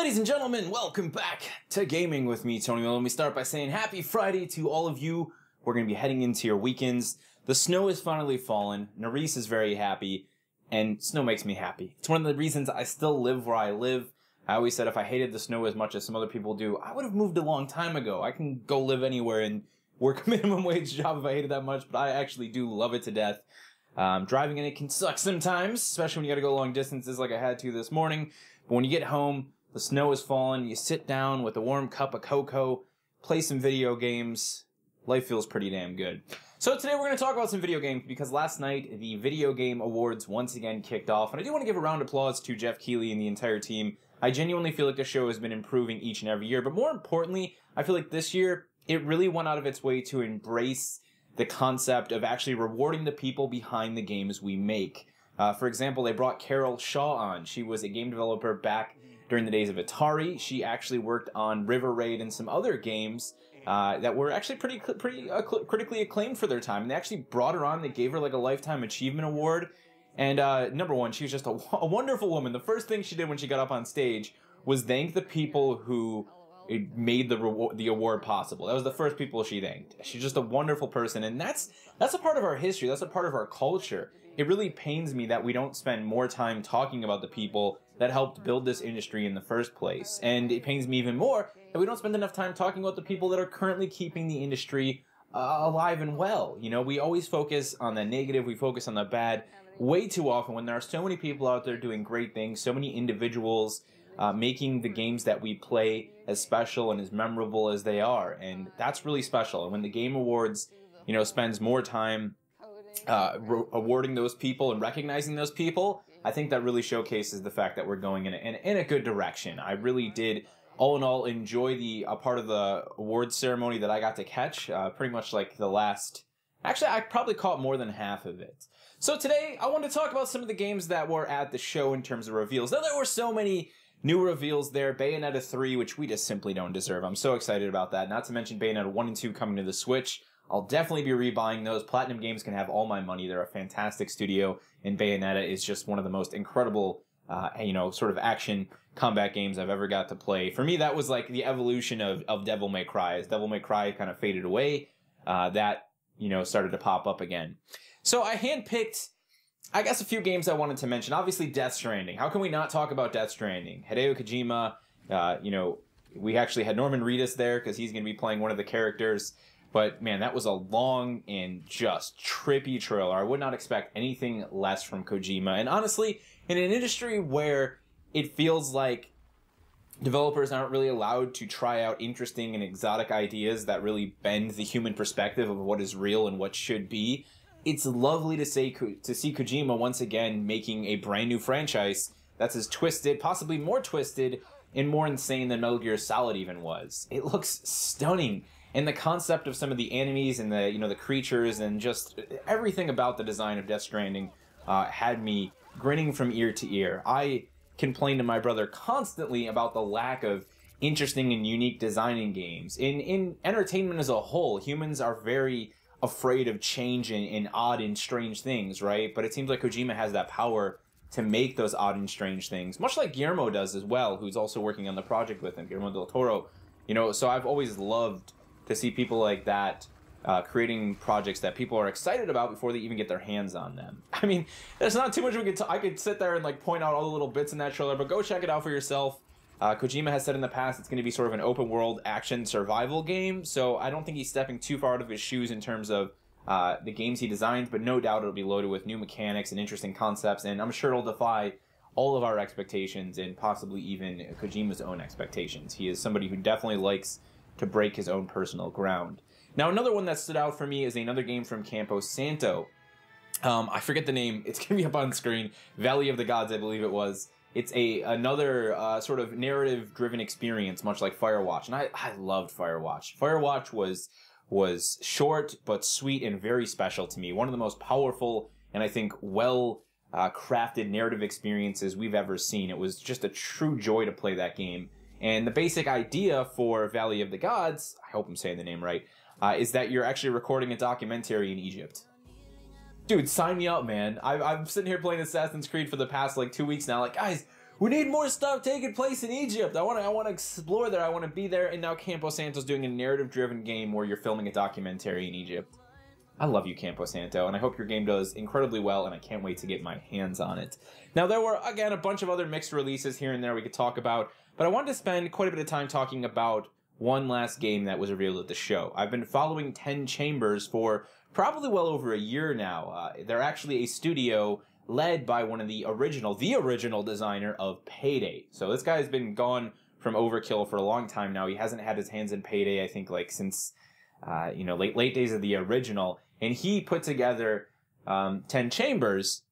Ladies and gentlemen, welcome back to Gaming with me, Tony. Let me start by saying happy Friday to all of you. We're going to be heading into your weekends. The snow has finally fallen. Nerys is very happy, and snow makes me happy. It's one of the reasons I still live where I live. I always said if I hated the snow as much as some other people do, I would have moved a long time ago. I can go live anywhere and work a minimum wage job if I hated that much, but I actually do love it to death. Driving in it can suck sometimes, especially when you got to go long distances like I had to this morning. But when you get home, the snow has fallen, you sit down with a warm cup of cocoa, play some video games. Life feels pretty damn good. So today we're going to talk about some video games because last night the Video Game Awards once again kicked off. And I do want to give a round of applause to Jeff Keighley and the entire team. I genuinely feel like the show has been improving each and every year. But more importantly, I feel like this year it really went out of its way to embrace the concept of actually rewarding the people behind the games we make. For example, they brought Carol Shaw on. She was a game developer back during the days of Atari. She actually worked on River Raid and some other games that were actually pretty critically acclaimed for their time. And they actually brought her on. They gave her like a Lifetime Achievement Award. And number one, she was just a wonderful woman. The first thing she did when she got up on stage was thank the people who made the award possible. That was the first people she thanked. She's just a wonderful person. And that's a part of our history. That's a part of our culture. It really pains me that we don't spend more time talking about the people that helped build this industry in the first place. And it pains me even more that we don't spend enough time talking about the people that are currently keeping the industry alive and well. You know, we always focus on the negative, we focus on the bad way too often when there are so many people out there doing great things, so many individuals making the games that we play as special and as memorable as they are. And that's really special. And when the Game Awards, you know, spends more time awarding those people and recognizing those people, I think that really showcases the fact that we're going in a good direction. I really did, all in all, enjoy a part of the awards ceremony that I got to catch. Pretty much like the last... Actually, I probably caught more than half of it. So today, I want to talk about some of the games that were at the show in terms of reveals. Now, there were so many new reveals there. Bayonetta 3, which we just simply don't deserve. I'm so excited about that. Not to mention Bayonetta 1 and 2 coming to the Switch. I'll definitely be rebuying those. Platinum Games can have all my money. They're a fantastic studio, and Bayonetta is just one of the most incredible, sort of action combat games I've ever got to play. For me, that was like the evolution of Devil May Cry. As Devil May Cry kind of faded away, that, started to pop up again. So I handpicked, I guess, a few games I wanted to mention. Obviously, Death Stranding. How can we not talk about Death Stranding? Hideo Kojima, we actually had Norman Reedus there because he's going to be playing one of the characters. But, man, that was a long and just trippy trailer. I would not expect anything less from Kojima. And honestly, in an industry where it feels like developers aren't really allowed to try out interesting and exotic ideas that really bend the human perspective of what is real and what should be, it's lovely to see Kojima once again making a brand new franchise that's as twisted, possibly more twisted, and more insane than Metal Gear Solid even was. It looks stunning. And the concept of some of the enemies and the creatures and just everything about the design of Death Stranding had me grinning from ear to ear. I complain to my brother constantly about the lack of interesting and unique design in games. In entertainment as a whole, humans are very afraid of change and odd and strange things, right? But it seems like Kojima has that power to make those odd and strange things, much like Guillermo does as well, who's also working on the project with him, Guillermo del Toro. So I've always loved to see people like that creating projects that people are excited about before they even get their hands on them. I mean, there's not too much I could sit there and point out all the little bits in that trailer, but go check it out for yourself. Kojima has said in the past it's going to be sort of an open world action survival game, so I don't think he's stepping too far out of his shoes in terms of the games he designs, but no doubt it'll be loaded with new mechanics and interesting concepts, and I'm sure it'll defy all of our expectations and possibly even Kojima's own expectations. He is somebody who definitely likes to break his own personal ground. Now, another one that stood out for me is another game from Campo Santo. I forget the name. It's going to be up on screen. Valley of the Gods, I believe it was. It's another sort of narrative-driven experience, much like Firewatch. And I loved Firewatch. Firewatch was short, but sweet and very special to me. One of the most powerful and I think crafted narrative experiences we've ever seen. It was just a true joy to play that game. And the basic idea for Valley of the Gods, I hope I'm saying the name right, is that you're actually recording a documentary in Egypt. Dude, sign me up, man. I'm sitting here playing Assassin's Creed for the past 2 weeks now. Guys, we need more stuff taking place in Egypt. I want to explore there. I want to be there. And now Campo Santo's doing a narrative-driven game where you're filming a documentary in Egypt. I love you, Campo Santo, and I hope your game does incredibly well, and I can't wait to get my hands on it. Now, there were, again, a bunch of other mixed releases here and there we could talk about, but I wanted to spend quite a bit of time talking about one last game that was revealed at the show. I've been following 10 Chambers for probably well over a year now. They're actually a studio led by one of the original designer of Payday. So this guy has been gone from Overkill for a long time now. He hasn't had his hands in Payday, I think, like since, late days of the original. And he put together 10 Chambers,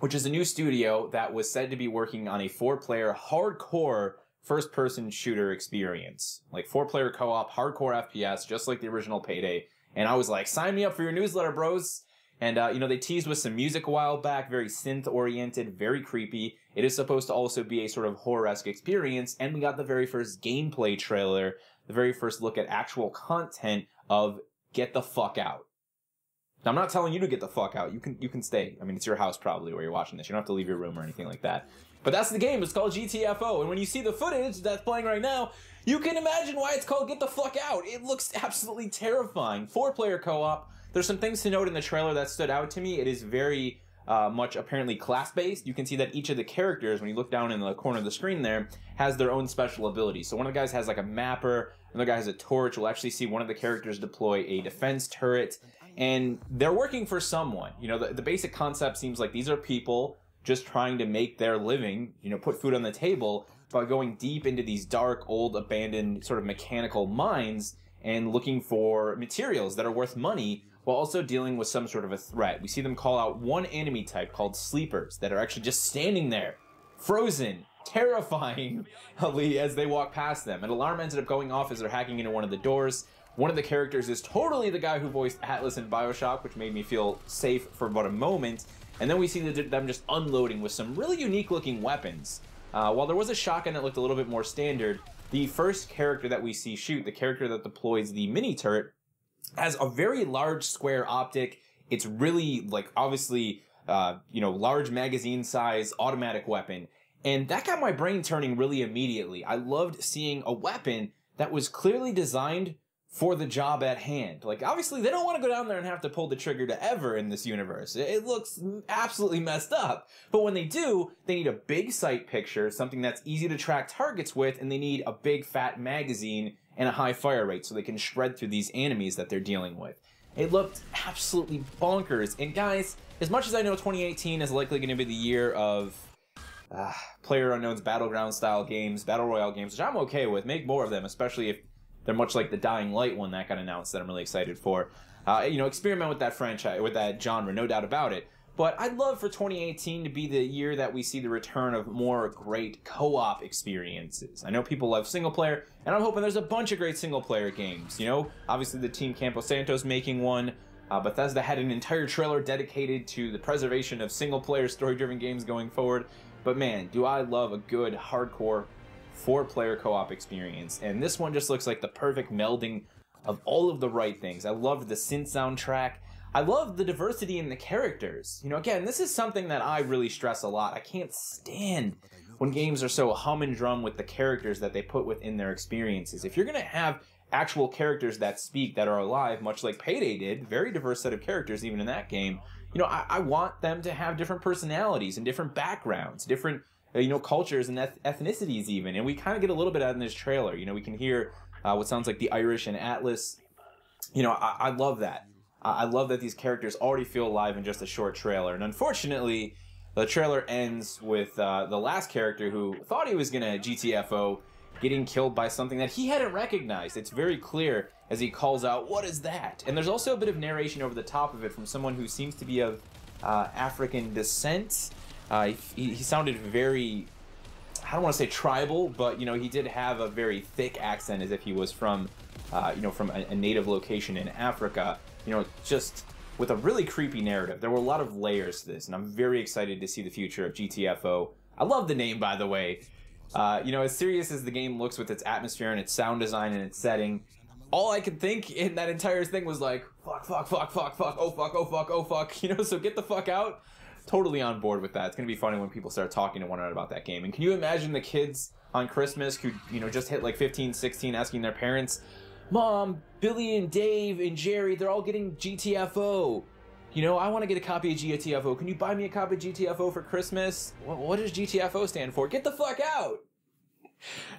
which is a new studio that was said to be working on a 4-player hardcore first-person shooter experience. Like 4-player co-op, hardcore FPS, just like the original Payday. And I was like, sign me up for your newsletter, bros. And, they teased with some music a while back, very synth-oriented, very creepy. It is supposed to also be a sort of horror-esque experience. And we got the very first gameplay trailer, the very first look at actual content of Get the Fuck Out. Now, I'm not telling you to get the fuck out. You can stay. I mean, it's your house probably where you're watching this. You don't have to leave your room or anything like that. But that's the game. It's called GTFO. And when you see the footage that's playing right now, you can imagine why it's called Get the Fuck Out. It looks absolutely terrifying. 4-player co-op. There's some things to note in the trailer that stood out to me. It is very much apparently class-based. You can see that each of the characters, when you look down in the corner of the screen there, has their own special abilities. So one of the guys has like a mapper. Another guy has a torch. We'll actually see one of the characters deploy a defense turret. And they're working for someone. The basic concept seems like these are people just trying to make their living, put food on the table by going deep into these dark, old, abandoned sort of mechanical mines and looking for materials that are worth money while also dealing with some sort of a threat. We see them call out one enemy type called sleepers that are actually just standing there, frozen, terrifyingly as they walk past them. An alarm ended up going off as they're hacking into one of the doors. One of the characters is totally the guy who voiced Atlas in BioShock, which made me feel safe for about a moment. And then we see them just unloading with some really unique-looking weapons. While there was a shotgun that looked a little bit more standard, the first character that we see shoot, the character that deploys the mini-turret, has a very large square optic. It's really, obviously, large magazine-size automatic weapon. And that got my brain turning really immediately. I loved seeing a weapon that was clearly designed for the job at hand. Obviously, they don't want to go down there and have to pull the trigger to ever in this universe. It looks absolutely messed up. But when they do, they need a big sight picture, something that's easy to track targets with, and they need a big fat magazine and a high fire rate so they can shred through these enemies that they're dealing with. It looked absolutely bonkers. And guys, as much as I know 2018 is likely going to be the year of PlayerUnknown's Battleground style games, Battle Royale games, which I'm okay with, make more of them, especially if they're much like the Dying Light one that got announced that I'm really excited for. Experiment with that franchise, with that genre, no doubt about it. But I'd love for 2018 to be the year that we see the return of more great co-op experiences. I know people love single-player, and I'm hoping there's a bunch of great single-player games. Obviously the team Campo Santo's making one. Bethesda had an entire trailer dedicated to the preservation of single-player story-driven games going forward. But man, do I love a good, hardcore 4-player co-op experience. And this one just looks like the perfect melding of all of the right things. I loved the synth soundtrack. I love the diversity in the characters. Again, this is something that I really stress a lot. I can't stand when games are so hum and drum with the characters that they put within their experiences. If you're going to have actual characters that speak, that are alive, much like Payday did, very diverse set of characters even in that game, I want them to have different personalities and different backgrounds, different cultures and ethnicities even. And we kind of get a little bit out in this trailer. We can hear what sounds like the Irish and Atlas. I love that. I love that these characters already feel alive in just a short trailer. And unfortunately, the trailer ends with the last character who thought he was going to GTFO getting killed by something that he hadn't recognized. It's very clear as he calls out, "What is that?" And there's also a bit of narration over the top of it from someone who seems to be of African descent. He sounded very, I don't want to say tribal, but he did have a very thick accent as if he was from from a native location in Africa. Just with a really creepy narrative. There were a lot of layers to this, and I'm very excited to see the future of GTFO. I love the name, by the way. As serious as the game looks with its atmosphere and its sound design and its setting, all I could think in that entire thing was like, fuck, fuck, fuck, fuck, fuck, oh fuck, oh fuck, oh fuck, so Get the Fuck Out. totally on board with that. It's going to be funny when people start talking to one another about that game. And can you imagine the kids on Christmas who, just hit like 15, 16, asking their parents, Mom, Billy and Dave and Jerry, they're all getting GTFO. I want to get a copy of GTFO. Can you buy me a copy of GTFO for Christmas? What does GTFO stand for? Get the fuck out!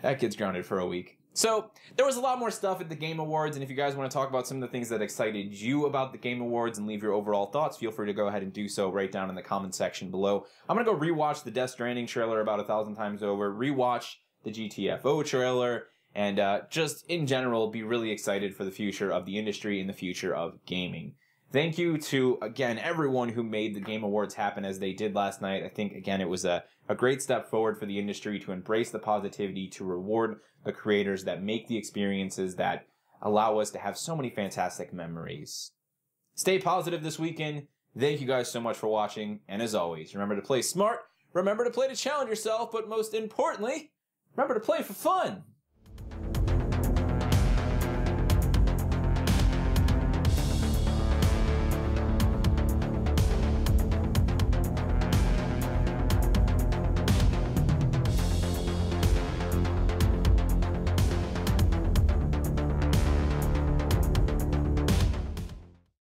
That kid's grounded for a week. So, there was a lot more stuff at the Game Awards, and if you guys want to talk about some of the things that excited you about the Game Awards and leave your overall thoughts, feel free to go ahead and do so right down in the comment section below. I'm going to go rewatch the Death Stranding trailer about 1,000 times over, rewatch the GTFO trailer, and just in general be really excited for the future of the industry and the future of gaming. Thank you to, again, everyone who made the Game Awards happen as they did last night. I think, again, it was a great step forward for the industry to embrace the positivity, to reward the creators that make the experiences that allow us to have so many fantastic memories. Stay positive this weekend. Thank you guys so much for watching. And as always, remember to play smart, remember to play to challenge yourself, but most importantly, remember to play for fun.